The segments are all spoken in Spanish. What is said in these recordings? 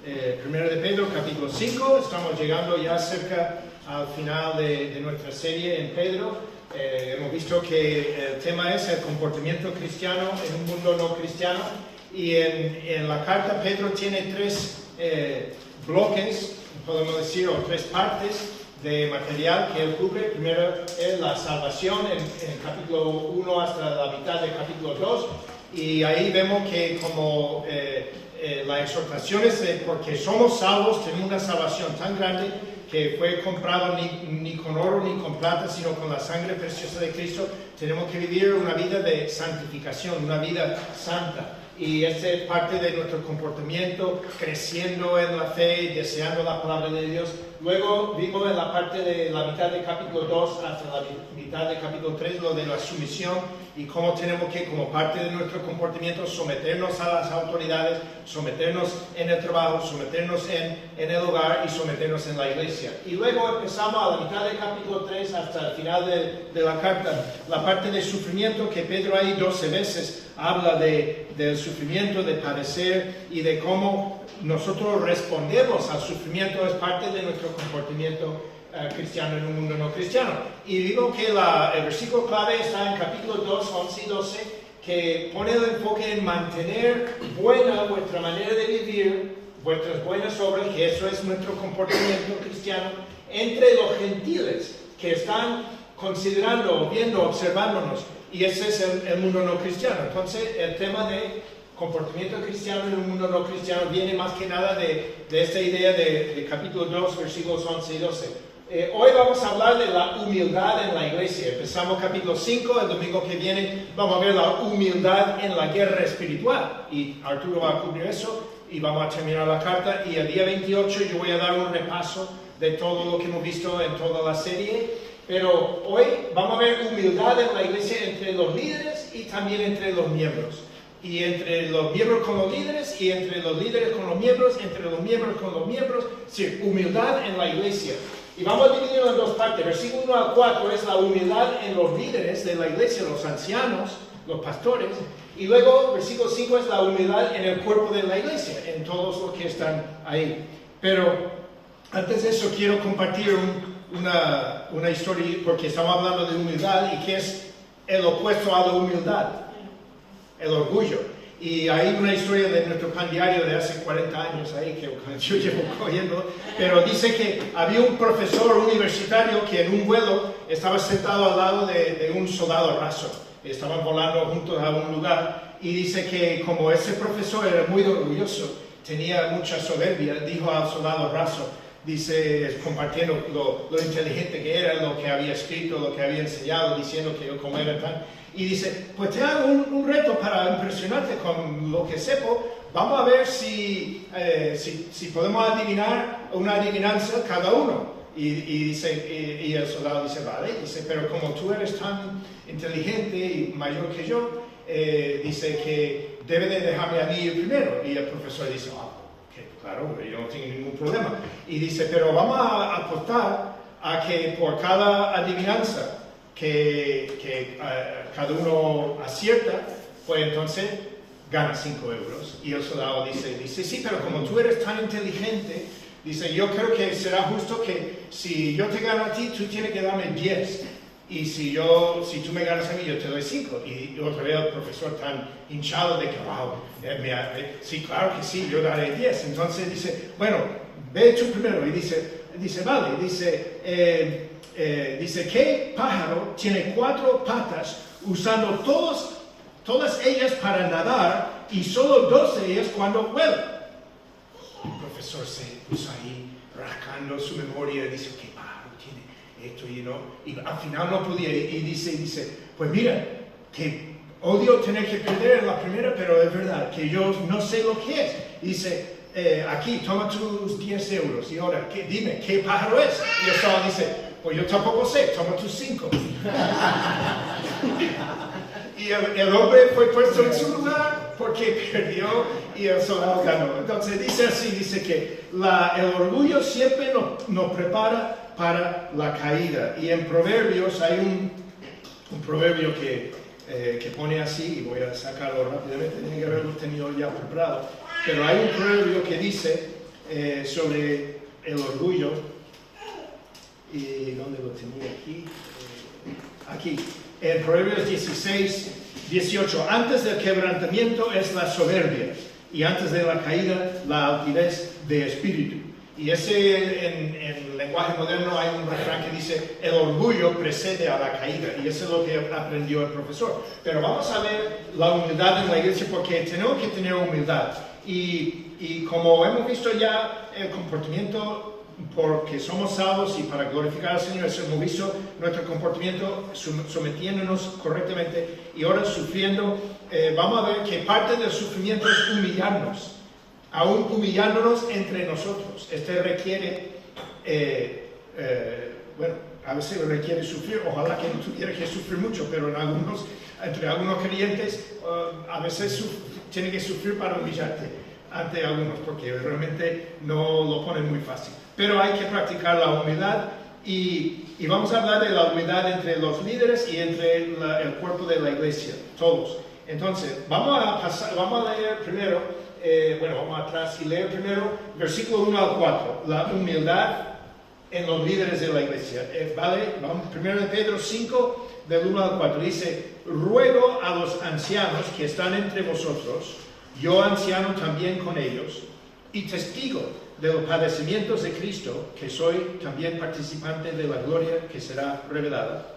Primero de Pedro, capítulo 5. Estamos llegando ya cerca al final de nuestra serie en Pedro. Hemos visto que el tema es el comportamiento cristiano en un mundo no cristiano. Y en la carta Pedro tiene tres bloques, podemos decir, o tres partes de material que él cubre. Primero es la salvación en el capítulo 1 hasta la mitad del capítulo 2. Y ahí vemos que como la exhortación es de porque somos salvos, tenemos una salvación tan grande que fue comprado ni con oro ni con plata, sino con la sangre preciosa de Cristo. Tenemos que vivir una vida de santificación, una vida santa. Y esta es parte de nuestro comportamiento, creciendo en la fe, deseando la palabra de Dios. Luego vimos en la parte de la mitad del capítulo 2 hasta la mitad del capítulo 3 lo de la sumisión y cómo tenemos que, como parte de nuestro comportamiento, someternos a las autoridades, someternos en el trabajo, someternos en el hogar y someternos en la iglesia. Y luego empezamos a la mitad del capítulo 3 hasta el final de la carta, la parte de sufrimiento que Pedro ahí 12 veces habla del sufrimiento, de padecer y de cómo nosotros respondemos al sufrimiento, es parte de nuestro comportamiento cristiano en un mundo no cristiano. Y digo que el versículo clave está en capítulo 2, 11 y 12, que pone el enfoque en mantener buena vuestra manera de vivir, vuestras buenas obras, que eso es nuestro comportamiento cristiano, entre los gentiles que están considerando, viendo, observándonos. Y ese es el mundo no cristiano. Entonces, el tema de comportamiento cristiano en un mundo no cristiano viene más que nada de esta idea de capítulo 2, versículos 11 y 12. Hoy vamos a hablar de la humildad en la iglesia. Empezamos capítulo 5, el domingo que viene vamos a ver la humildad en la guerra espiritual. Y Arturo va a cubrir eso y vamos a terminar la carta. Y el día 28 yo voy a dar un repaso de todo lo que hemos visto en toda la serie. Pero hoy vamos a ver humildad en la iglesia entre los líderes y también entre los miembros. Y entre los miembros con los líderes y entre los líderes con los miembros, entre los miembros con los miembros. Sí, humildad en la iglesia. Y vamos a dividirlo en dos partes. Versículo 1 al 4 es la humildad en los líderes de la iglesia, los ancianos, los pastores. Y luego, versículo 5 es la humildad en el cuerpo de la iglesia, en todos los que están ahí. Pero antes de eso quiero compartir una historia, porque estamos hablando de humildad y que es el opuesto a la humildad, el orgullo. Y hay una historia de nuestro pan diario de hace 40 años ahí que yo llevo cogiendo, pero dice que había un profesor universitario que en un vuelo estaba sentado al lado de un soldado raso. Estaban volando juntos a un lugar y dice que como ese profesor era muy orgulloso, tenía mucha soberbia, dijo al soldado raso, dice, compartiendo lo inteligente que era, lo que había escrito, lo que había enseñado, diciendo que yo como era tan... Y dice, pues te hago un reto para impresionarte con lo que sepo. Vamos a ver si podemos adivinar una adivinanza cada uno. Y el soldado dice, vale. Dice, pero como tú eres tan inteligente y mayor que yo, dice que debe de dejarme a mí ir primero. Y el profesor dice, claro, yo no tengo ningún problema. Y dice, pero vamos a apostar a que por cada adivinanza que cada uno acierta, pues entonces gana 5 euros. Y el soldado dice, sí, pero como tú eres tan inteligente, dice, yo creo que será justo que si yo te gano a ti, tú tienes que darme 10. Y si tú me ganas a mí, yo te doy 5. Y otra vez el profesor tan hinchado de que, wow, sí, claro que sí, yo daré 10. Entonces dice, bueno, ve tú primero. Y dice, vale, dice, ¿qué pájaro tiene 4 patas usando todas ellas para nadar y solo 2 de ellas cuando vuela? El profesor se puso ahí rascando su memoria y dice, ¿qué pájaro tiene esto? Y al final no podía. Y dice, pues mira, que odio tener que perder en la primera, pero es verdad que yo no sé lo que es. Y dice, aquí, toma tus 10 euros. Y ahora, dime, ¿qué pájaro es? Y el soldado dice, pues yo tampoco sé, toma tus 5. Y el hombre fue puesto en su lugar porque perdió y el soldado ganó. Entonces dice que el orgullo siempre nos prepara para la caída. Y en Proverbios hay un proverbio que pone así, y voy a sacarlo rápidamente, tenía que haberlo tenido ya preparado. Pero hay un proverbio que dice sobre el orgullo. ¿Y dónde lo tenía aquí? Aquí, en Proverbios 16, 18. Antes del quebrantamiento es la soberbia, y antes de la caída la altivez de espíritu. Y ese, en lenguaje moderno, hay un refrán que dice: el orgullo precede a la caída. Y eso es lo que aprendió el profesor. Pero vamos a ver la humildad en la iglesia, porque tenemos que tener humildad. Y como hemos visto ya, el comportamiento, porque somos salvos y para glorificar al Señor, hemos visto nuestro comportamiento sometiéndonos correctamente y ahora sufriendo. Vamos a ver que parte del sufrimiento es humillarnos, aún humillándonos entre nosotros. Requiere, bueno, a veces requiere sufrir. Ojalá que no tuviera que sufrir mucho, pero entre algunos creyentes a veces tiene que sufrir para humillarte ante algunos, porque realmente no lo ponen muy fácil. Pero hay que practicar la humildad, y vamos a hablar de la humildad entre los líderes y entre el cuerpo de la iglesia, todos. Entonces, vamos a leer primero, vamos atrás y leer primero versículo 1 al 4, la humildad en los líderes de la iglesia. ¿Vale? Vamos, primero de Pedro 5, del 1 al 4, dice: ruego a los ancianos que están entre vosotros, yo anciano también con ellos, y testigo de los padecimientos de Cristo, que soy también participante de la gloria que será revelada.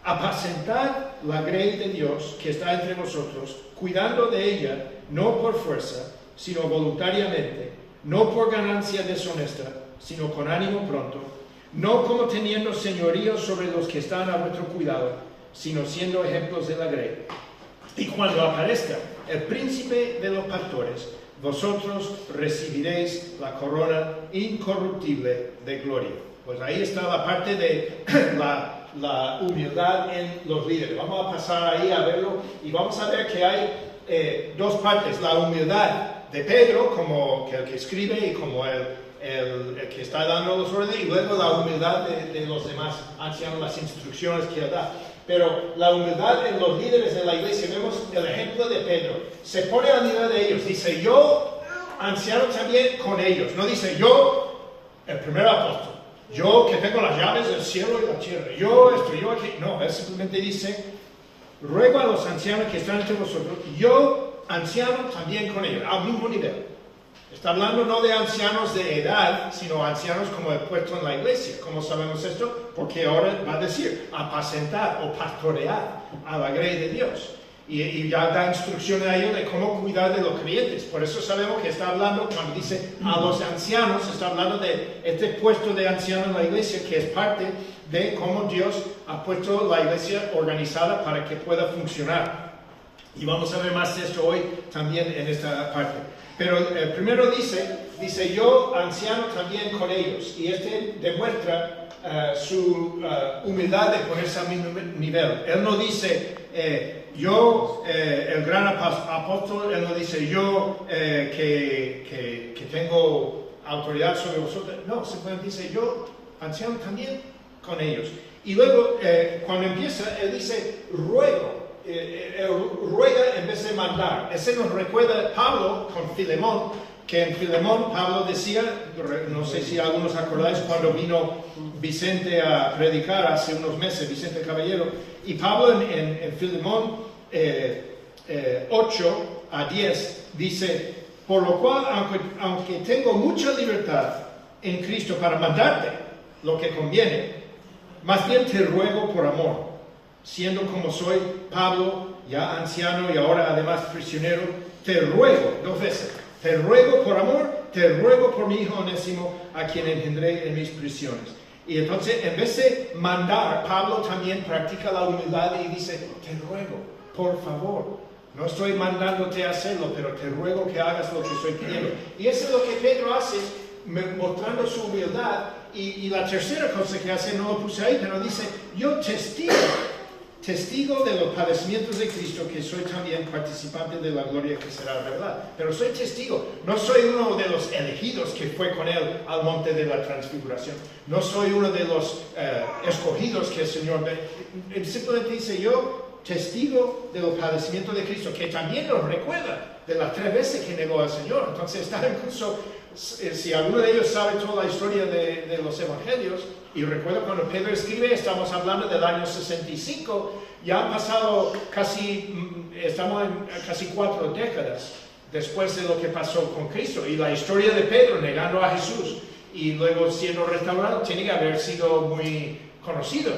Apacentad la grey de Dios que está entre vosotros, cuidando de ella, no por fuerza, sino voluntariamente, no por ganancia deshonesta, sino con ánimo pronto, no como teniendo señorío sobre los que están a vuestro cuidado, sino siendo ejemplos de la grey. Y cuando aparezca el príncipe de los pastores, vosotros recibiréis la corona incorruptible de gloria. Pues ahí está la parte de la humildad en los líderes. Vamos a pasar ahí a verlo, y vamos a ver que hay dos partes: la humildad de Pedro, como el que escribe y como el que está dando los órdenes, y luego la humildad de los demás ancianos, las instrucciones que él da. Pero la humildad en los líderes de la iglesia, vemos el ejemplo de Pedro. Se pone al nivel de ellos. Dice: yo, anciano también con ellos. No dice: yo, el primer apóstol. Yo, que tengo las llaves del cielo y la tierra. Yo esto, yo aquí. No, él simplemente dice: ruego a los ancianos que están entre vosotros. Yo, anciano también con ellos. Al mismo nivel. Está hablando no de ancianos de edad, sino ancianos como el puesto en la iglesia. ¿Cómo sabemos esto? Porque ahora va a decir apacentar o pastorear a la grey de Dios. Y ya da instrucciones a ellos de cómo cuidar de los creyentes. Por eso sabemos que está hablando, cuando dice a los ancianos, está hablando de este puesto de anciano en la iglesia, que es parte de cómo Dios ha puesto la iglesia organizada para que pueda funcionar. Y vamos a ver más de esto hoy también en esta parte. Pero primero dice yo, anciano también con ellos. Y demuestra su humildad de ponerse al mismo nivel. Él no dice yo, el gran apóstol. Él no dice yo que tengo autoridad sobre vosotros. No, simplemente dice yo, anciano también con ellos. Y luego, cuando empieza, él dice ruego. Ruega en vez de mandar. Ese nos recuerda Pablo con Filemón, que en Filemón Pablo decía, no sé si algunos acordáis, cuando vino Vicente a predicar hace unos meses, Vicente Caballero, y Pablo en Filemón 8 a 10 dice: por lo cual, aunque tengo mucha libertad en Cristo para mandarte lo que conviene, más bien te ruego por amor, siendo como soy, Pablo, ya anciano y ahora además prisionero, te ruego, 2 veces, te ruego por amor, te ruego por mi hijo Onésimo, a quien engendré en mis prisiones. Y entonces, en vez de mandar, Pablo también practica la humildad y dice: te ruego, por favor. No estoy mandándote a hacerlo, pero te ruego que hagas lo que estoy pidiendo. Y eso es lo que Pedro hace, mostrando su humildad. Y la tercera cosa que hace, no lo puse ahí, pero dice: yo testigo de los padecimientos de Cristo, que soy también participante de la gloria que será revelada. Pero soy testigo, no soy uno de los elegidos que fue con él al monte de la transfiguración. No soy uno de los escogidos que el Señor ve. Simplemente dice: yo, testigo de los padecimientos de Cristo, que también nos recuerda de las 3 veces que negó al Señor. Entonces está incluso si alguno de ellos sabe toda la historia de los evangelios, y recuerdo cuando Pedro escribe, estamos hablando del año 65, ya han pasado estamos en casi 4 décadas después de lo que pasó con Cristo, y la historia de Pedro negando a Jesús y luego siendo restaurado tiene que haber sido muy conocida.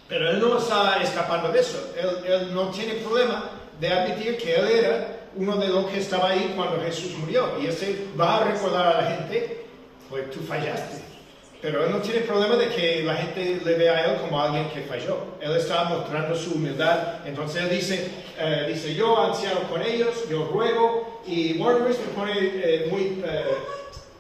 Pero él no está escapando de eso. Él no tiene problema de admitir que él era uno de los que estaba ahí cuando Jesús murió. Y ese va a recordar a la gente, pues tú fallaste. Pero él no tiene problema de que la gente le vea a él como alguien que falló. Él está mostrando su humildad. Entonces él dice yo, anciano con ellos, yo ruego. Y Morris me pone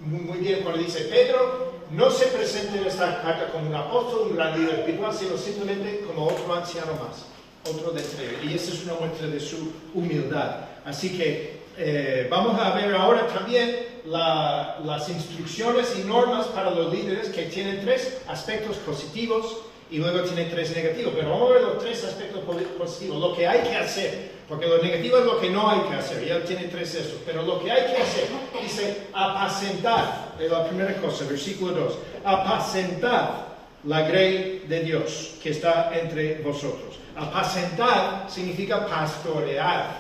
muy bien cuando dice, Pedro no se presenta en esta carta como un apóstol, un gran líder espiritual, sino simplemente como otro anciano más, otro de entre ellos. Y esa es una muestra de su humildad. Así que vamos a ver ahora también las instrucciones y normas para los líderes, que tienen 3 aspectos positivos y luego tienen 3 negativos. Pero vamos a ver los 3 aspectos positivos, lo que hay que hacer, porque lo negativo es lo que no hay que hacer. Ya tiene 3 eso, pero lo que hay que hacer, dice apacentar, es la primera cosa, versículo 2, apacentar la grey de Dios que está entre vosotros. Apacentar significa pastorear,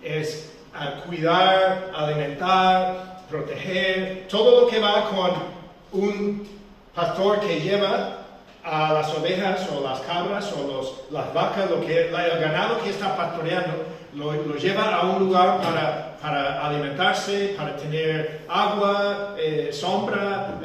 es cuidar, alimentar, proteger, todo lo que va con un pastor que lleva a las ovejas o las cabras o las vacas, el ganado que está pastoreando, lo lleva a un lugar para alimentarse, para tener agua, sombra,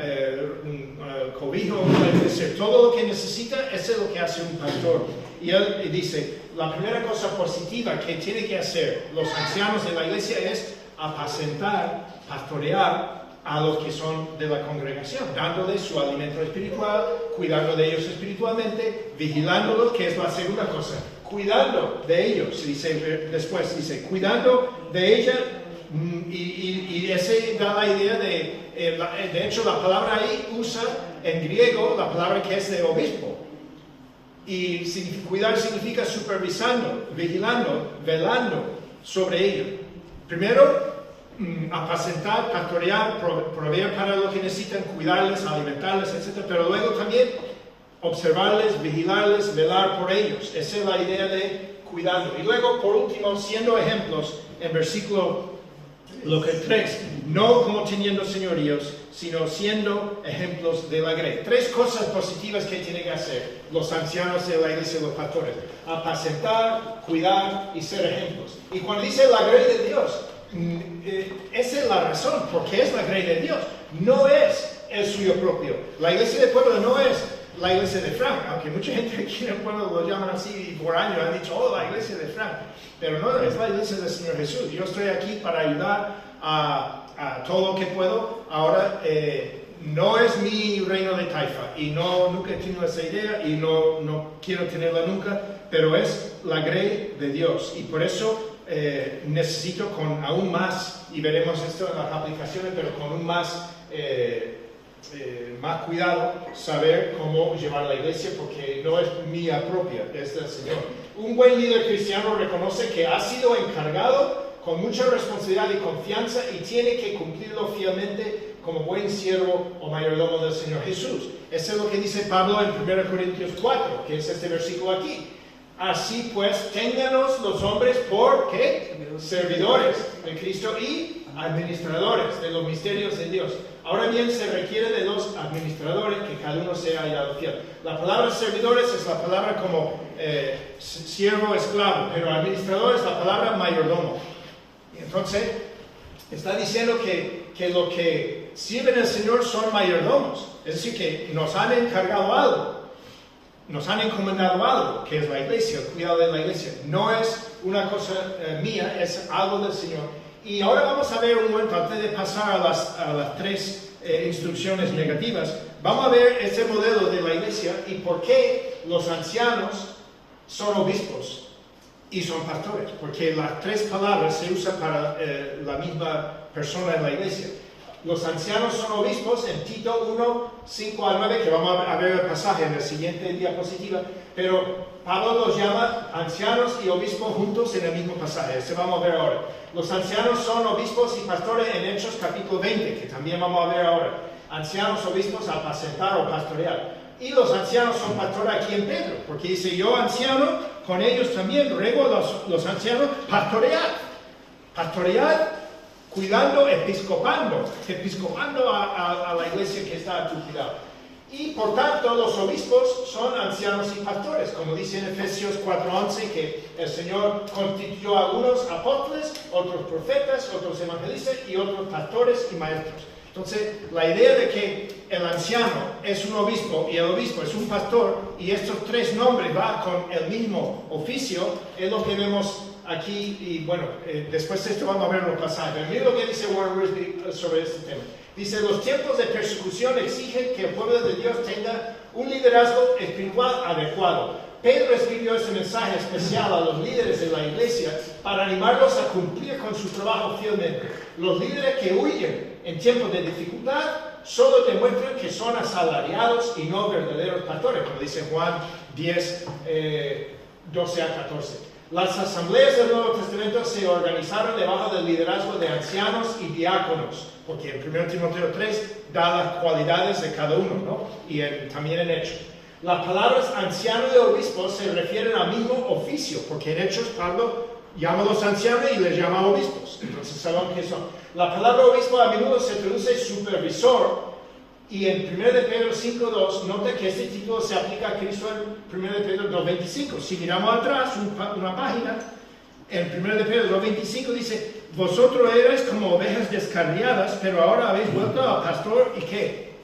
cobijo, puede ser todo lo que necesita. Eso es lo que hace un pastor. Y él dice, la primera cosa positiva que tiene que hacer los ancianos de la iglesia es apacentar, pastorear a los que son de la congregación, dándoles su alimento espiritual, cuidando de ellos espiritualmente, vigilándolos, que es la segunda cosa, cuidando de ellos, dice, cuidando de ella, y ese da la idea de hecho la palabra ahí usa en griego la palabra que es de obispo, y cuidar significa supervisando, vigilando, velando sobre ella. Primero, apacentar, pastorear, proveer para lo que necesitan, cuidarles, alimentarles, etc. Pero luego también observarles, vigilarles, velar por ellos. Esa es la idea de cuidando. Y luego, por último, siendo ejemplos, en versículo 3, no como teniendo señoríos, sino siendo ejemplos de la grey. 3 cosas positivas que tienen que hacer los ancianos de la iglesia, los pastores: apacentar, cuidar y ser ejemplos. Y cuando dice la grey de Dios, esa es la razón, porque es la grey de Dios, no es el suyo propio. La iglesia del pueblo no es la iglesia de Frank, aunque mucha gente aquí en el pueblo lo llaman así y por años han dicho, oh, la iglesia de Frank, pero no, es la iglesia del Señor Jesús. Yo estoy aquí para ayudar a todo lo que puedo. Ahora, no es mi reino de taifa, y nunca he tenido esa idea, y no quiero tenerla nunca, pero es la grey de Dios, y por eso necesito con aún más, y veremos esto en las aplicaciones, pero con aún más cuidado, saber cómo llevar la iglesia, porque no es mía propia, es del Señor. Un buen líder cristiano reconoce que ha sido encargado con mucha responsabilidad y confianza, y tiene que cumplirlo fielmente como buen siervo o mayordomo del Señor Jesús. Eso es lo que dice Pablo en 1 Corintios 4, que es este versículo aquí. Así pues, ténganos los hombres por, ¿qué? Servidores de Cristo y administradores de los misterios de Dios. Ahora bien, se requiere de los administradores que cada uno sea hallado fiel. La palabra servidores es la palabra como siervo, esclavo, pero administrador es la palabra mayordomo. Y entonces, está diciendo que lo que sirven al Señor son mayordomos, es decir, que nos han encargado algo. Nos han encomendado algo, que es la iglesia, el cuidado de la iglesia. No es una cosa mía, es algo del Señor. Y ahora vamos a ver un momento, antes de pasar a las 3 instrucciones negativas, vamos a ver este modelo de la iglesia y por qué los ancianos son obispos y son pastores. Porque las 3 palabras se usan para la misma persona en la iglesia. Los ancianos son obispos en Tito 1, 5 al 9, que vamos a ver el pasaje en la siguiente diapositiva, pero Pablo los llama ancianos y obispos juntos en el mismo pasaje. Ese vamos a ver ahora. Los ancianos son obispos y pastores en Hechos capítulo 20, que también vamos a ver ahora. Ancianos, obispos, apacentar o pastorear. Y los ancianos son pastores aquí en Pedro, porque dice, yo anciano, con ellos también ruego a los ancianos pastorear. Pastorear, cuidando, episcopando a la iglesia que está a tu cuidado. Y por tanto los obispos son ancianos y pastores, como dice en Efesios 4:11, que el Señor constituyó a algunos apóstoles, otros profetas, otros evangelistas y otros pastores y maestros. Entonces, la idea de que el anciano es un obispo y el obispo es un pastor, y estos tres nombres van con el mismo oficio, es lo que vemos aquí. Y bueno, después de esto vamos a ver los pasajes. Mira lo que dice Warren Wiersbe sobre este tema. Dice, los tiempos de persecución exigen que el pueblo de Dios tenga un liderazgo espiritual adecuado. Pedro escribió este mensaje especial a los líderes de la iglesia para animarlos a cumplir con su trabajo fielmente. Los líderes que huyen en tiempos de dificultad solo demuestran que son asalariados y no verdaderos pastores, como dice Juan 10, 12 a 14. Las asambleas del Nuevo Testamento se organizaron debajo del liderazgo de ancianos y diáconos, porque en 1 Timoteo 3 da las cualidades de cada uno, ¿no? Y también en Hechos. Las palabras anciano y obispo se refieren al mismo oficio, porque en Hechos Pablo llama a los ancianos y les llama obispos. Entonces sabemos qué son. La palabra obispo a menudo se traduce supervisor, y en 1 de Pedro 5:2, nota que este título se aplica a Cristo en 1 de Pedro 2:25. Si miramos atrás, una página, en 1 de Pedro 2:25 dice, vosotros erais como ovejas descarriadas, pero ahora habéis vuelto al pastor y ¿qué?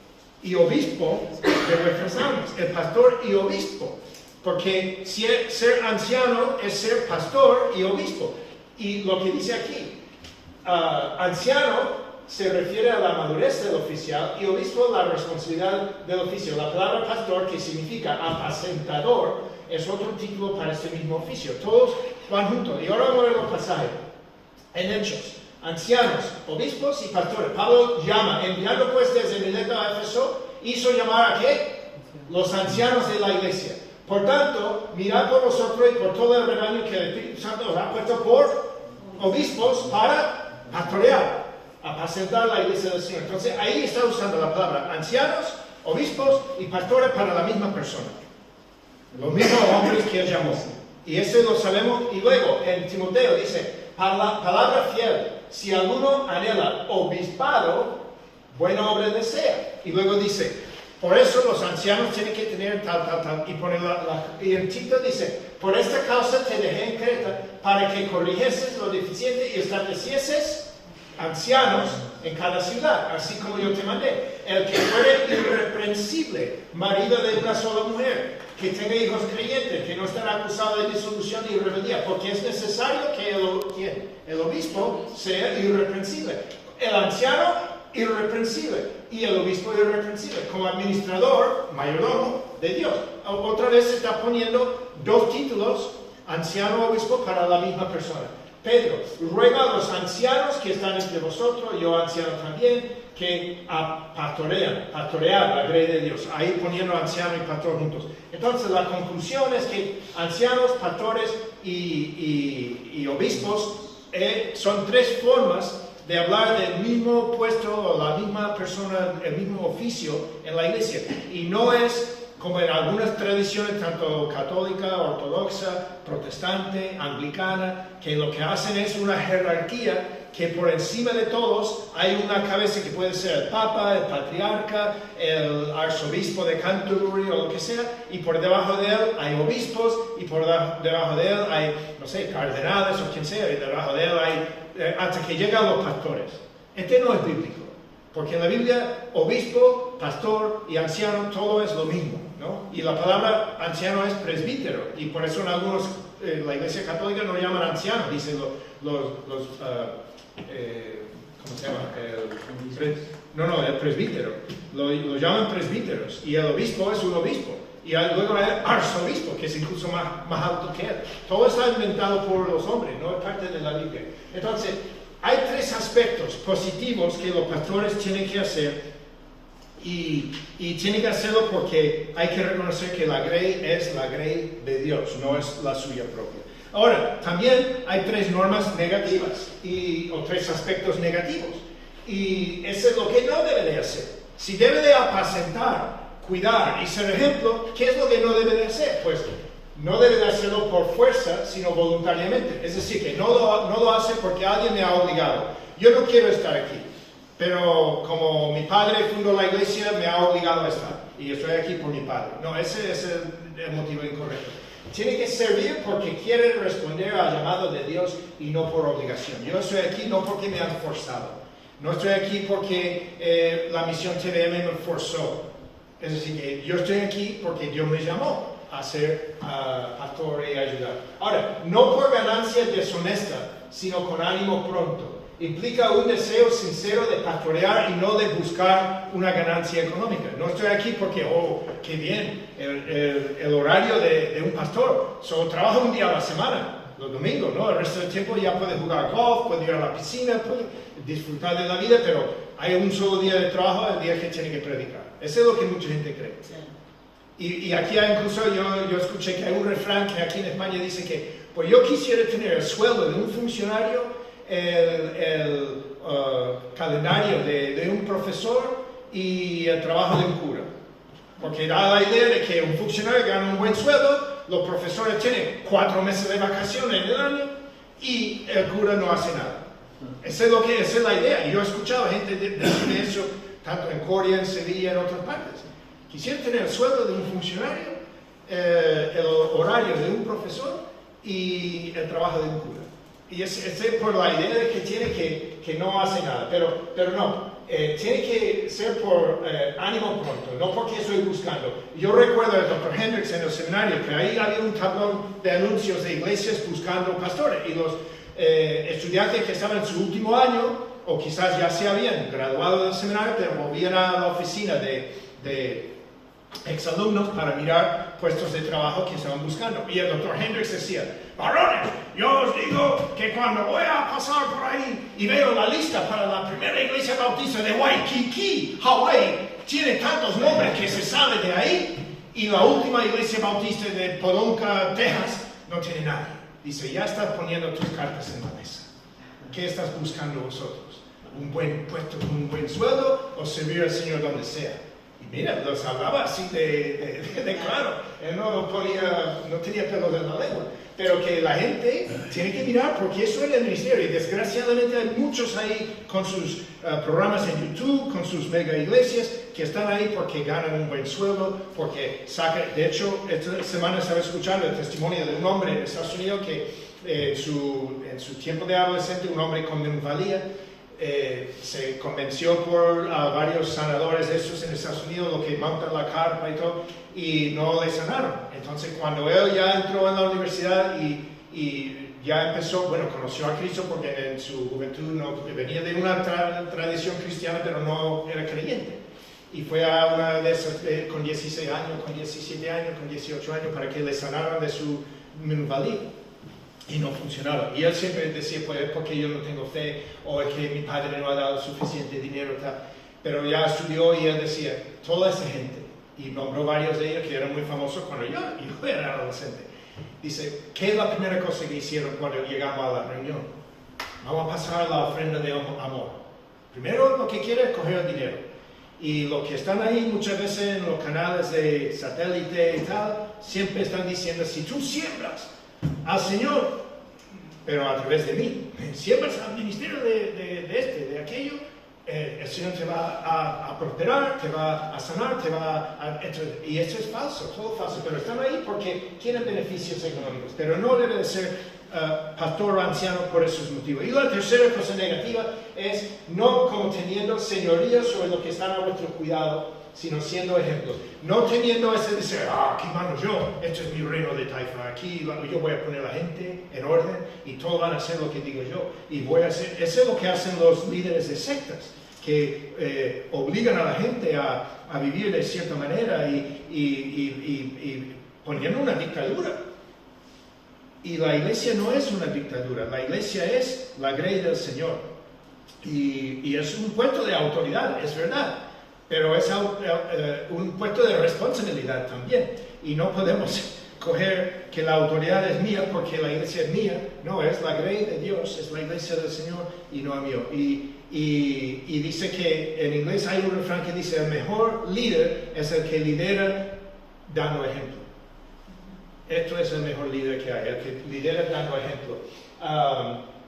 Y obispo de vuestras almas. El pastor y obispo. Porque ser anciano es ser pastor y obispo. Y lo que dice aquí, anciano se refiere a la madurez del oficial y obispo la responsabilidad del oficio. La palabra pastor, que significa apacentador, es otro título para este mismo oficio. Todos van juntos. Y ahora vamos a ver los pasajes. En Hechos, ancianos, obispos y pastores. Pablo llama, enviando pues desde Mileto a Éfeso, hizo llamar a ¿qué? Los ancianos de la iglesia. Por tanto, mirad por vosotros y por todo el rebaño que el Espíritu Santo os ha puesto por obispos para pastorear, apacentar la iglesia del Señor. Entonces, ahí está usando la palabra ancianos, obispos y pastores para la misma persona. Los mismos hombres que él llamó. Y eso lo sabemos. Y luego, en Timoteo dice, palabra fiel, si alguno anhela obispado, buena obra desea. Y luego dice, por eso los ancianos tienen que tener tal. Y en Tito dice, por esta causa te dejé en Creta, para que corrigieses lo deficiente y establecieses ancianos en cada ciudad, así como yo te mandé. El que fuere irreprensible, marido de una sola mujer, que tenga hijos creyentes, que no estará acusado de disolución y rebeldía, porque es necesario que el obispo sea irreprensible. El anciano, irreprensible, y el obispo irreprensible, como administrador, mayordomo de Dios. Otra vez se está poniendo dos títulos, anciano y obispo, para la misma persona. Pedro, ruega a los ancianos que están entre vosotros, yo anciano también, que pastorear la grey de Dios, ahí poniendo anciano y pastor juntos. Entonces la conclusión es que ancianos, pastores y obispos son tres formas de hablar del mismo puesto, la misma persona, el mismo oficio en la iglesia. Y no es como en algunas tradiciones, tanto católica, ortodoxa, protestante, anglicana, que lo que hacen es una jerarquía que por encima de todos hay una cabeza que puede ser el papa, el patriarca, el arzobispo de Canterbury o lo que sea, y por debajo de él hay obispos, y por debajo de él hay, no sé, cardenales o quien sea, y debajo de él hay, hasta que llegan los pastores. Este no es bíblico, porque en la Biblia, obispo, pastor y anciano, todo es lo mismo, ¿no? Y la palabra anciano es presbítero, y por eso en algunos, la iglesia católica no llaman anciano, dicen ¿cómo se llama? El presbítero. Lo llaman presbíteros. Y el obispo es un obispo. Y luego hay arzobispo, que es incluso más alto que él. Todo está inventado por los hombres, no es parte de la Biblia. Entonces, hay tres aspectos positivos que los pastores tienen que hacer y tienen que hacerlo porque hay que reconocer que la grey es la grey de Dios, no es la suya propia. Ahora, también hay tres normas negativas o tres aspectos negativos y eso es lo que no debe de hacer. Si debe de apacentar, cuidar y ser ejemplo, ¿qué es lo que no debe de hacer? Pues no debe de hacerlo por fuerza, sino voluntariamente. Es decir, que no lo hace porque alguien me ha obligado. Yo no quiero estar aquí, pero como mi padre fundó la iglesia, me ha obligado a estar. Y yo estoy aquí por mi padre. No, ese es el motivo incorrecto. Tiene que servir porque quiere responder al llamado de Dios y no por obligación. Yo estoy aquí no porque me han forzado. No estoy aquí porque la misión TVM me forzó. Es decir, que yo estoy aquí porque Dios me llamó a ser pastor y ayudar. Ahora, no por ganancia deshonesta, sino con ánimo pronto. Implica un deseo sincero de pastorear y no de buscar una ganancia económica. No estoy aquí porque, oh, qué bien, el horario de un pastor. Solo trabaja un día a la semana, los domingos, ¿no? El resto del tiempo ya puede jugar golf, puede ir a la piscina, puede disfrutar de la vida, pero hay un solo día de trabajo, el día que tiene que predicar. Eso es lo que mucha gente cree. Sí. Y aquí incluso yo escuché que hay un refrán que aquí en España dice que, pues yo quisiera tener el sueldo de un funcionario, el calendario de un profesor y el trabajo de un cura. Porque da la idea de que un funcionario gana un buen sueldo, los profesores tienen 4 meses de vacaciones en el año y el cura no hace nada. Esa es la idea. Y yo he escuchado gente decir eso tanto en Coria, en Sevilla, en otras partes. Quisiera tener el sueldo de un funcionario, el horario de un profesor y el trabajo de un cura. Y es por la idea de que tiene que no hace nada, pero no, tiene que ser por ánimo pronto, no porque estoy buscando. Yo recuerdo al Dr. Hendricks en el seminario, que ahí había un tablón de anuncios de iglesias buscando pastores, y los estudiantes que estaban en su último año, o quizás ya se habían graduado del seminario, pero volvían a la oficina de exalumnos para mirar puestos de trabajo que estaban buscando. Y el Dr. Hendricks decía, varones, yo os digo que cuando voy a pasar por ahí y veo la lista para la primera iglesia bautista de Waikiki, Hawái, tiene tantos nombres que se sale de ahí, y la última iglesia bautista de Podonka, Texas, no tiene nadie. Dice, ya estás poniendo tus cartas en la mesa. ¿Qué estás buscando vosotros? ¿Un buen puesto con un buen sueldo o servir al Señor donde sea? Y mira, los hablaba así de claro. Él no tenía pelos en la lengua. Pero que la gente tiene que mirar porque eso es el ministerio. Y desgraciadamente hay muchos ahí con sus programas en YouTube, con sus mega iglesias, que están ahí porque ganan un buen sueldo, porque sacan. De hecho, esta semana estaba escuchando el testimonio de un hombre en Estados Unidos que en su tiempo de adolescente, un hombre con minusvalía, se convenció por varios sanadores de estos en Estados Unidos, lo que montan la carpa y todo, y no le sanaron. Entonces, cuando él ya entró en la universidad y ya empezó, bueno, conoció a Cristo porque en su juventud venía de una tradición cristiana, pero no era creyente. Y fue a una de esas con 16 años, con 17 años, con 18 años, para que le sanaran de su minusvalía. Y no funcionaba. Y él siempre decía, pues es porque yo no tengo fe, o es que mi padre no ha dado suficiente dinero, tal. Pero ya estudió y él decía, toda esta gente, y nombró varios de ellos que eran muy famosos cuando yo era adolescente. Dice, ¿qué es la primera cosa que hicieron cuando llegamos a la reunión? Vamos a pasar la ofrenda de amor. Primero lo que quiere es coger el dinero. Y los que están ahí muchas veces en los canales de satélite y tal, siempre están diciendo, si tú siembras al Señor, pero a través de mí, siembras al ministerio de aquello, el Señor te va a prosperar, te va a sanar, y eso es falso, todo falso, pero están ahí porque quieren beneficios económicos, pero no debe de ser pastor o anciano por esos motivos. Y la tercera cosa negativa es no como teniendo señoría sobre lo que están a vuestro cuidado, sino siendo ejemplos. No teniendo ese deseo, aquí mando yo, esto es mi reino de Taifa, aquí yo voy a poner a la gente en orden y todos van a hacer lo que digo yo. Y voy a hacer, eso es lo que hacen los líderes de sectas, que obligan a la gente a vivir de cierta manera y poniendo una dictadura. Y la iglesia no es una dictadura, la iglesia es la grey del Señor. y es un puesto de autoridad, es verdad, pero es un puesto de responsabilidad también. Y no podemos coger que la autoridad es mía porque la iglesia es mía. No, es la grey de Dios, es la iglesia del Señor y no mío. Y dice que en inglés hay un refrán que dice: el mejor líder es el que lidera dando ejemplo. Esto es el mejor líder que hay, el que lidera dando ejemplo.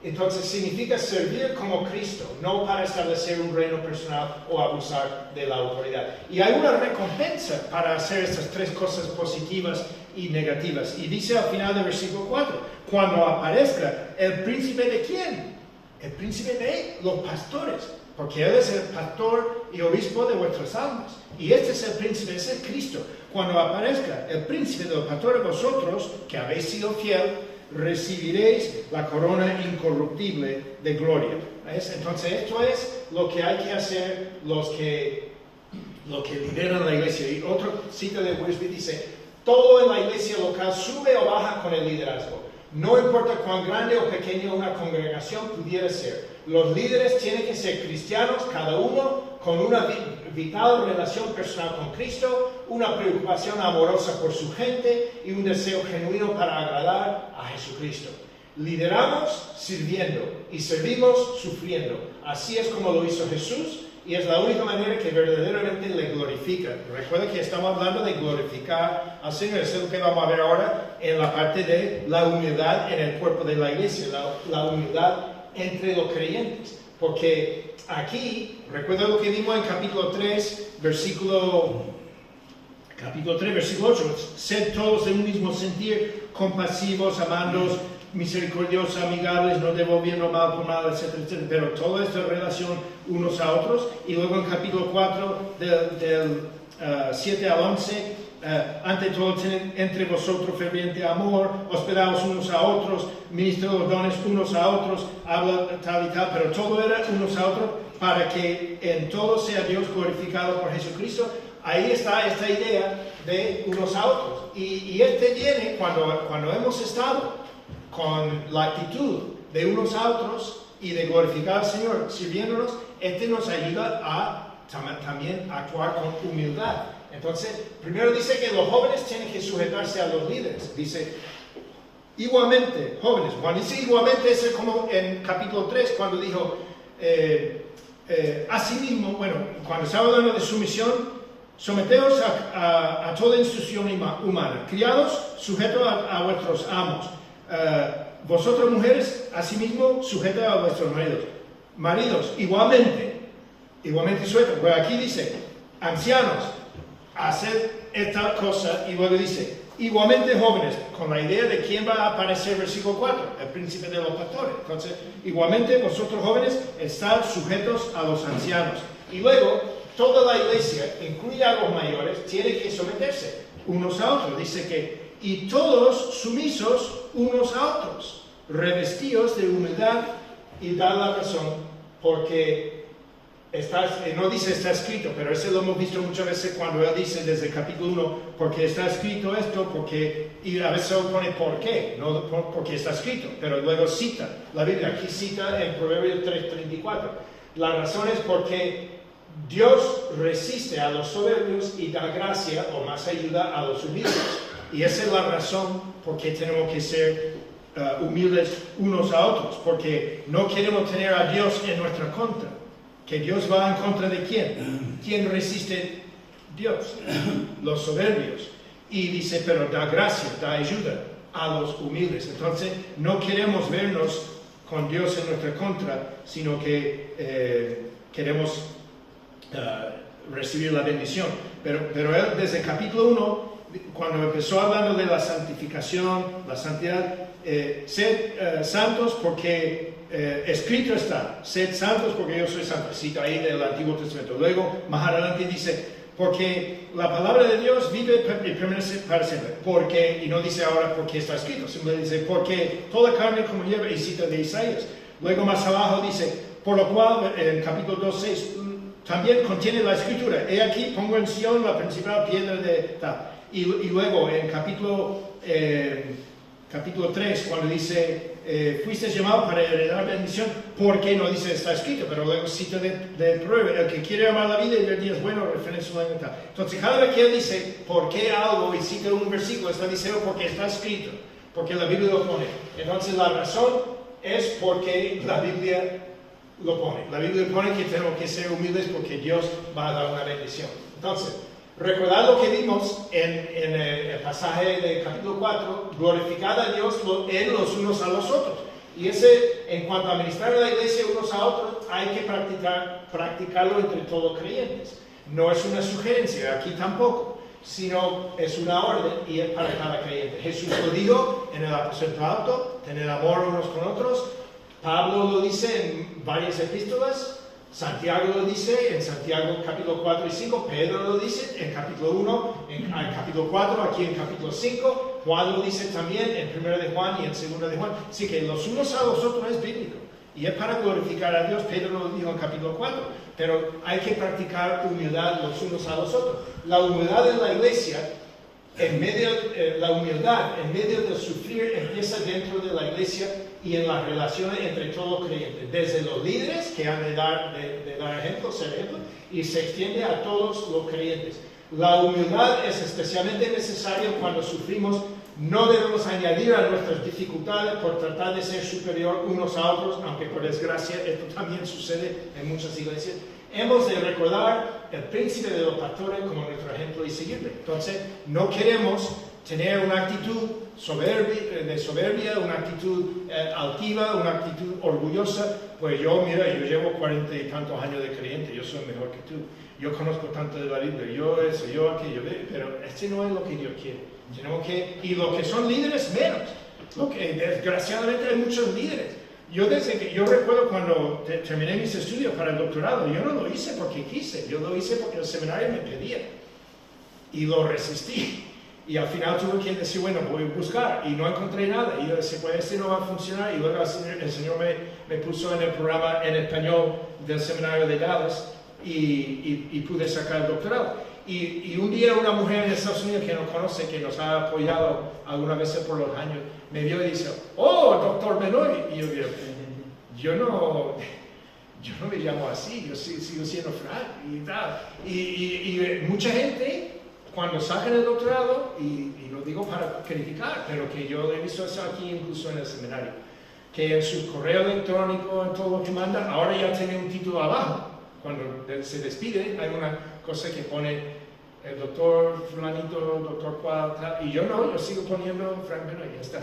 Entonces significa servir como Cristo, no para establecer un reino personal o abusar de la autoridad. Y hay una recompensa para hacer estas tres cosas positivas y negativas. Y dice al final del versículo 4, cuando aparezca el príncipe de ¿quién? El príncipe de los pastores, porque Él es el pastor y obispo de vuestras almas. Y este es el príncipe, es el Cristo. Cuando aparezca el príncipe de los pastores, vosotros, que habéis sido fiel, recibiréis la corona incorruptible de gloria. ¿Ves? Entonces esto es lo que hay que hacer los que lideran la iglesia. Y otro cita de Wiersbe dice: todo en la iglesia local sube o baja con el liderazgo. No importa cuán grande o pequeña una congregación pudiera ser. Los líderes tienen que ser cristianos, cada uno con una vital relación personal con Cristo, una preocupación amorosa por su gente y un deseo genuino para agradar a Jesucristo. Lideramos sirviendo y servimos sufriendo. Así es como lo hizo Jesús y es la única manera que verdaderamente le glorifica. Recuerda que estamos hablando de glorificar al Señor. Eso es lo que vamos a ver ahora en la parte de la humildad en el cuerpo de la iglesia, la humildad entre los creyentes. Porque aquí, recuerda lo que vimos en capítulo 3, versículo 8, sed todos de un mismo sentir, compasivos, amándoos, misericordiosos, amigables, no devolviendo mal por mal, etcétera, etcétera. Pero toda esta relación unos a otros. Y luego en capítulo 4, del 7 al 11, ante todo tienen entre vosotros ferviente amor, hospedaos unos a otros, ministrad los dones unos a otros, habla tal y tal, pero todo era unos a otros para que en todo sea Dios glorificado por Jesucristo. Ahí está esta idea de unos a otros. Y este viene cuando hemos estado con la actitud de unos a otros y de glorificar al Señor sirviéndonos. Este nos ayuda a también actuar con humildad. Entonces, primero dice que los jóvenes tienen que sujetarse a los líderes. Dice, igualmente, jóvenes. Cuando dice igualmente, es como en capítulo 3, cuando dijo, asimismo, bueno, cuando estaba hablando de sumisión, someteos a toda instrucción humana. Criados, sujetos a vuestros amos. Vosotros, mujeres, asimismo, sujetos a vuestros maridos. Maridos, igualmente sujetos. Pues aquí dice, ancianos, haced esta cosa, y luego dice, igualmente jóvenes, con la idea de quién va a aparecer versículo 4, el príncipe de los pastores. Entonces, igualmente vosotros jóvenes, estad sujetos a los ancianos. Y luego, toda la iglesia, incluida a los mayores, tiene que someterse unos a otros. Dice que, y todos sumisos unos a otros, revestidos de humildad y dad la razón, porque no dice está escrito, pero eso lo hemos visto muchas veces cuando él dice desde el capítulo 1, porque está escrito esto, y a veces lo pone por qué, no porque está escrito, pero luego cita la Biblia. Aquí cita en Proverbios 3:34. La razón es porque Dios resiste a los soberbios y da gracia o más ayuda a los humildes. Y esa es la razón por qué tenemos que ser humildes unos a otros, porque no queremos tener a Dios en nuestra contra. ¿Que Dios va en contra de quién? ¿Quién resiste Dios? Los soberbios. Y dice, pero da gracia, da ayuda a los humildes. Entonces, no queremos vernos con Dios en nuestra contra, sino que queremos recibir la bendición. Pero él, desde el capítulo 1, cuando empezó hablando de la santificación, la santidad, sed santos porque escrito está, sed santos porque yo soy santo. Cita ahí del Antiguo Testamento. Luego, más adelante dice, porque la palabra de Dios vive y permanece para siempre. Porque, y no dice ahora porque está escrito, simplemente dice, porque toda carne como hierba, y cita de Isaías. Luego más abajo dice, por lo cual, en capítulo 2:6, también contiene la escritura. He aquí, pongo en Sion la principal piedra de tal. Y luego en capítulo 3, cuando dice, fuiste llamado para heredar bendición, ¿por qué no dice está escrito? Pero luego cita de prueba, el que quiere amar la vida y ver días buenos, referencia a la mitad. Entonces cada vez que él dice, ¿por qué algo? Y cita un versículo, está diciendo porque está escrito, porque la Biblia lo pone. Entonces la razón es porque la Biblia lo pone. La Biblia pone que tenemos que ser humildes porque Dios va a dar una bendición. Entonces, recordad lo que vimos en el pasaje de capítulo 4, glorificad a Dios en los unos a los otros. Y ese, en cuanto a administrar la iglesia unos a otros, hay que practicarlo entre todos creyentes. No es una sugerencia, aquí tampoco, sino es una orden y es para cada creyente. Jesús lo dijo en el aposento alto, tener amor unos con otros. Pablo lo dice en varias epístolas. Santiago lo dice en Santiago capítulo 4 y 5, Pedro lo dice en capítulo 1, en capítulo 4, aquí en capítulo 5, Juan lo dice también en 1 de Juan y en 2 de Juan. Así que los unos a los otros es bíblico y es para glorificar a Dios. Pedro lo dijo en capítulo 4, pero hay que practicar humildad los unos a los otros. La humildad en la iglesia, la humildad en medio del sufrir empieza dentro de la iglesia y en las relaciones entre todos los creyentes, desde los líderes que han de dar ejemplo, ser ejemplo, y se extiende a todos los creyentes. La humildad es especialmente necesaria cuando sufrimos. No debemos añadir a nuestras dificultades por tratar de ser superior unos a otros, aunque por desgracia esto también sucede en muchas iglesias. Hemos de recordar el príncipe de los pastores como nuestro ejemplo y seguirle. Entonces, no queremos tener una actitud de soberbia, una actitud altiva, una actitud orgullosa. Pues yo llevo 40 y tantos años de creyente, yo soy mejor que tú. Yo conozco tanto de la Biblia, yo eso, yo aquello, pero este no es lo que Dios quiere. Y los que son líderes, menos. Desgraciadamente hay muchos líderes. Yo recuerdo cuando terminé mis estudios para el doctorado, yo no lo hice porque quise, yo lo hice porque el seminario me pedía. Y lo resistí. Y al final tuve que decir, bueno, voy a buscar. Y no encontré nada. Y yo decía, pues este no va a funcionar. Y luego el Señor me puso en el programa en español del seminario de Dallas y pude sacar el doctorado. Y un día una mujer en Estados Unidos que nos conoce, que nos ha apoyado algunas veces por los años, me vio y dice, oh, doctor Benoit. Y yo no me llamo así, yo sigo siendo Frank y tal. Y mucha gente, cuando sacan el doctorado, y lo digo para criticar, pero que yo he visto eso aquí incluso en el seminario, que en su correo electrónico, en todo lo que manda, ahora ya tiene un título abajo. Cuando se despide, hay una cosa que pone el doctor fulanito, doctor cual, y yo sigo poniendo Frank Benoit, ya está.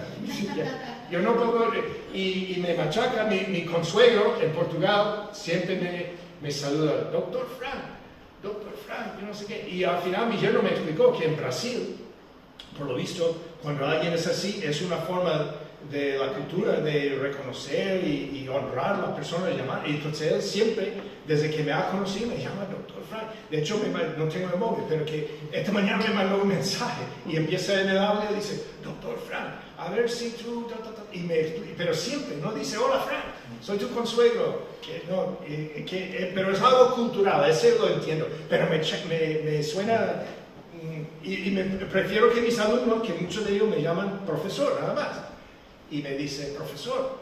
Yo no puedo, y me machaca, mi consuegro en Portugal siempre me saluda, doctor Frank, yo no sé qué. Y al final mi yerno me explicó que en Brasil, por lo visto, cuando alguien es así, es una forma de la cultura de reconocer y honrar a las personas, de llamar. Y entonces él siempre, desde que me ha conocido, me llama doctor Frank. De hecho, no tengo el móvil, pero que esta mañana me mandó un mensaje y empieza en el audio y dice, doctor Frank, a ver si tú... Y me explica, pero siempre, no dice, hola Frank, soy tu consuegro. Pero es algo cultural, ese lo entiendo. Pero me suena... Y prefiero que mis alumnos, que muchos de ellos me llaman profesor, nada más. Y me dice, profesor.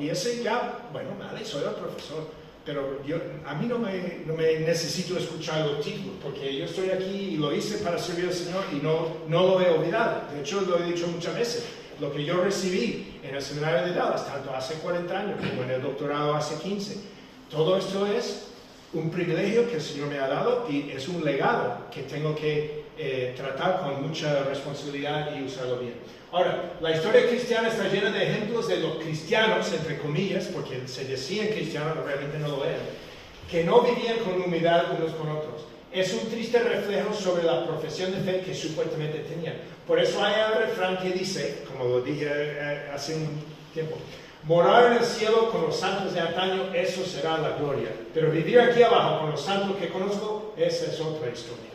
Y ese ya, bueno, vale, soy el profesor. Pero a mí no me necesito escuchar los títulos, porque yo estoy aquí y lo hice para servir al Señor y no lo he olvidado. De hecho, lo he dicho muchas veces. Lo que yo recibí en el seminario de Dallas, tanto hace 40 años como en el doctorado hace 15, todo esto es un privilegio que el Señor me ha dado y es un legado que tengo que tratar con mucha responsabilidad y usarlo bien. Ahora, la historia cristiana está llena de ejemplos de los cristianos, entre comillas, porque se decían cristianos, pero realmente no lo eran, que no vivían con humildad unos con otros. Es un triste reflejo sobre la profesión de fe que supuestamente tenían. Por eso hay un refrán que dice, como lo dije hace un tiempo, morar en el cielo con los santos de antaño, eso será la gloria. Pero vivir aquí abajo con los santos que conozco, esa es otra historia.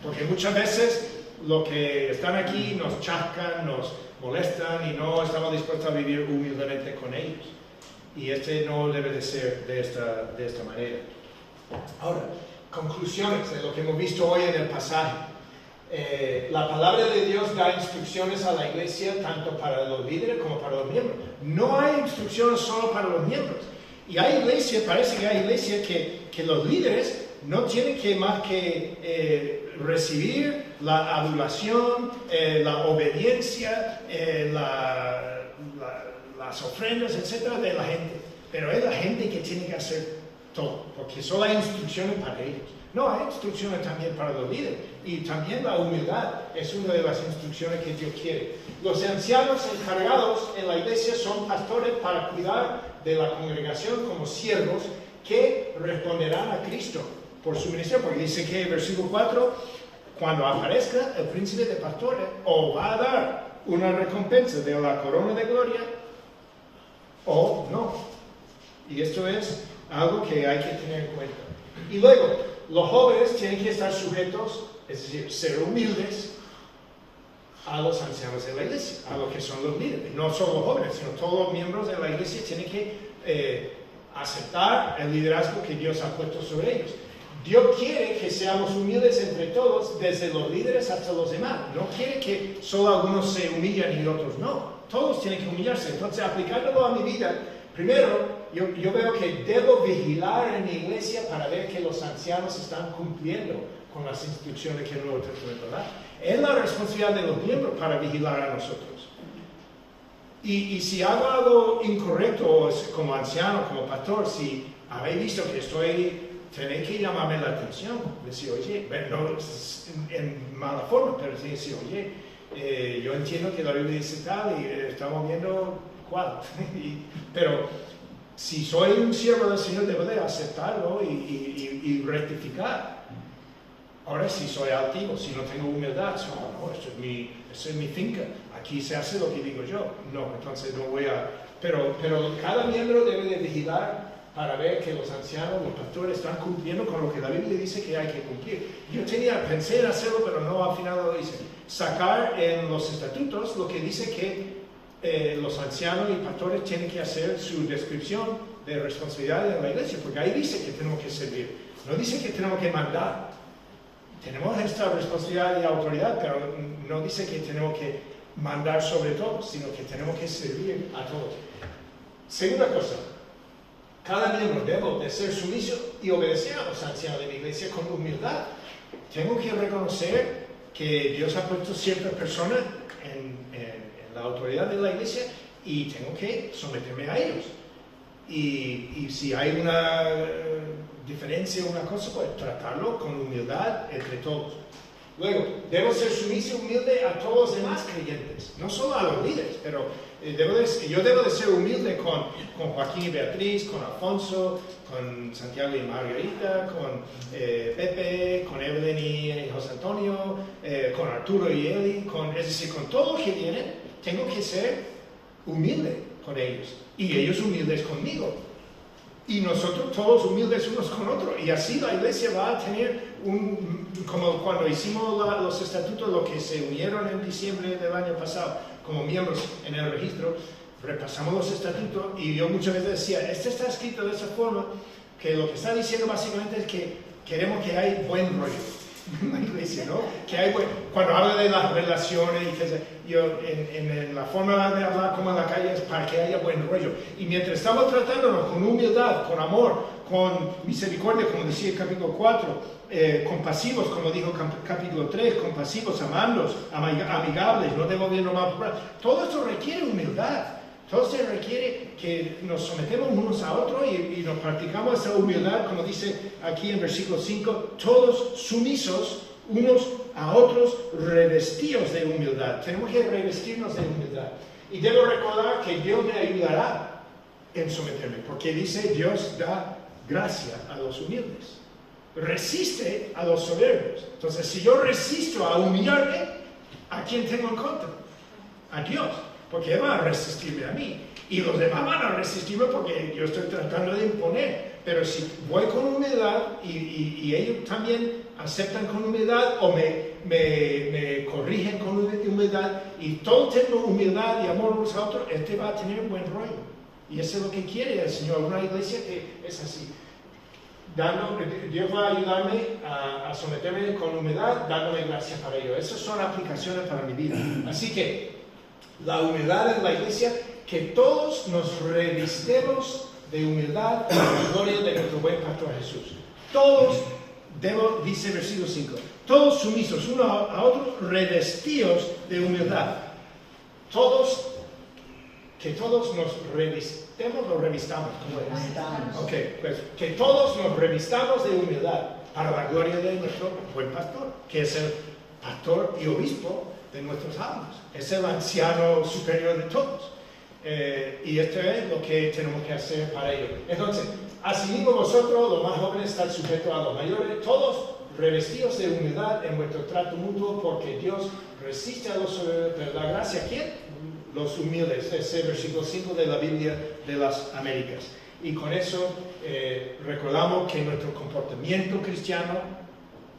Porque muchas veces los que están aquí nos chascan, nos molestan y no estamos dispuestos a vivir humildemente con ellos. Y no debe de ser de esta manera. Ahora, conclusiones de lo que hemos visto hoy en el pasaje. La palabra de Dios da instrucciones a la iglesia tanto para los líderes como para los miembros. No hay instrucciones solo para los miembros. Y hay iglesias, parece que hay iglesias que los líderes no tienen que más que recibir la adulación, la obediencia, las ofrendas, etcétera, de la gente. Pero es la gente que tiene que hacer todo, porque solo hay instrucciones para ellos. No, hay instrucciones también para los líderes. Y también la humildad es una de las instrucciones que Dios quiere. Los ancianos encargados en la iglesia son pastores para cuidar de la congregación como siervos que responderán a Cristo por su ministerio. Porque dice que en versículo 4, cuando aparezca el príncipe de pastores, o va a dar una recompensa de la corona de gloria, o no. Y esto es algo que hay que tener en cuenta. Y luego, los jóvenes tienen que estar sujetos, es decir, ser humildes a los ancianos de la iglesia, a los que son los líderes. No solo los jóvenes, sino todos los miembros de la iglesia tienen que aceptar el liderazgo que Dios ha puesto sobre ellos. Dios quiere que seamos humildes entre todos, desde los líderes hasta los demás. No quiere que solo algunos se humillen y otros no. Todos tienen que humillarse. Entonces, aplicándolo a mi vida, primero, yo veo que debo vigilar en mi iglesia para ver que los ancianos están cumpliendo con las instrucciones que el Nuevo Testamento da. Es la responsabilidad de los miembros para vigilar a nosotros. Y si hago algo incorrecto como anciano, como pastor, si habéis visto que tenéis que llamarme la atención, decir, oye, no en mala forma, pero decir, oye, yo entiendo que la Biblia dice tal y estamos viendo cuál. Pero si soy un siervo del Señor, debo de aceptarlo y rectificar. Ahora, si soy altivo, si no tengo humildad, no, esto es mi finca, aquí se hace lo que digo yo. No, entonces no voy a... Pero cada miembro debe de vigilar para ver que los ancianos, los pastores están cumpliendo con lo que la Biblia dice que hay que cumplir. Yo pensé en hacerlo, pero no, al final lo hice. Sacar en los estatutos lo que dice que los ancianos y pastores tienen que hacer su descripción de responsabilidad en la iglesia, porque ahí dice que tenemos que servir. No dice que tenemos que mandar. Tenemos esta responsabilidad y autoridad, pero no dice que tenemos que mandar sobre todos, sino que tenemos que servir a todos. Segunda cosa. Cada miembro debe de ser sumiso y obedecer a los ancianos de la iglesia con humildad. Tengo que reconocer que Dios ha puesto ciertas personas en la autoridad de la iglesia y tengo que someterme a ellos. Y si hay una diferencia o una cosa, pues tratarlo con humildad entre todos. Luego, debo ser sumiso y humilde a todos los demás creyentes, no solo a los líderes, pero yo debo de ser humilde con Joaquín y Beatriz, con Alfonso, con Santiago y Margarita, con Pepe, con Evelyn y José Antonio, con Arturo y Eli, es decir, con todos los que vienen, tengo que ser humilde con ellos y ellos humildes conmigo. Y nosotros todos humildes unos con otros. Y así la iglesia va a tener como cuando hicimos los estatutos, los que se unieron en diciembre del año pasado como miembros en el registro, repasamos los estatutos y yo muchas veces decía, este está escrito de esa forma, que lo que está diciendo básicamente es que queremos que haya buen rollo en la iglesia, ¿no? Que hay cuando habla de las relaciones, en la forma de hablar como en la calle es para que haya buen rollo. Y mientras estamos tratándonos con humildad, con amor, con misericordia, como decía el capítulo 4, compasivos, como dijo capítulo 3, compasivos, amandos, amigables, no devolviendo mal por mal. Todo esto requiere humildad. Todo se requiere que nos sometemos unos a otros y nos practicamos esa humildad, como dice aquí en versículo 5, todos sumisos unos a otros, revestidos de humildad. Tenemos que revestirnos de humildad. Y debo recordar que Dios me ayudará en someterme, porque dice Dios da gracia a los humildes. Resiste a los soberbios. Entonces, si yo resisto a humillarme, ¿a quién tengo en contra? A Dios. Porque Él va a resistirme a mí. Y los demás van a resistirme porque yo estoy tratando de imponer. Pero si voy con humildad y ellos también aceptan con humildad o me corrigen con humildad y todos tenemos humildad y amor unos a otros, va a tener un buen rollo. Y eso es lo que quiere el Señor, una iglesia que es así. Dios va a ayudarme a someterme con humildad, dándome gracias para ello. Esas son aplicaciones para mi vida. Así que la humildad en la iglesia, que todos nos revistemos de humildad en la gloria de nuestro buen pastor Jesús. Todos, dice versículo 5, todos sumisos uno a otro, revestidos de humildad. Que todos nos revistemos o revistamos, ¿cómo es? Ok, pues que todos nos revistamos de humildad para la gloria de nuestro buen pastor, que es el pastor y obispo de nuestras almas, es el anciano superior de todos. Y esto es lo que tenemos que hacer para ello. Entonces, asimismo vosotros, los más jóvenes, están sujetos a los mayores, todos revestidos de humildad en vuestro trato mutuo, porque Dios resiste a los de la gracia. ¿Quién? Los humildes. Ese versículo 5 de la Biblia de las Américas. Y con eso recordamos que nuestro comportamiento cristiano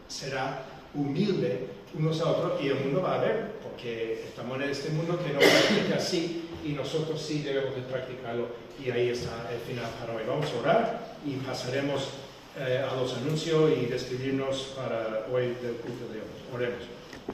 será humilde unos a otros, y el mundo va a ver, porque estamos en este mundo que no practica así, y nosotros sí debemos de practicarlo. Y ahí está el final para hoy. Vamos a orar y pasaremos a los anuncios y despedirnos para hoy del culto de hoy. Oremos.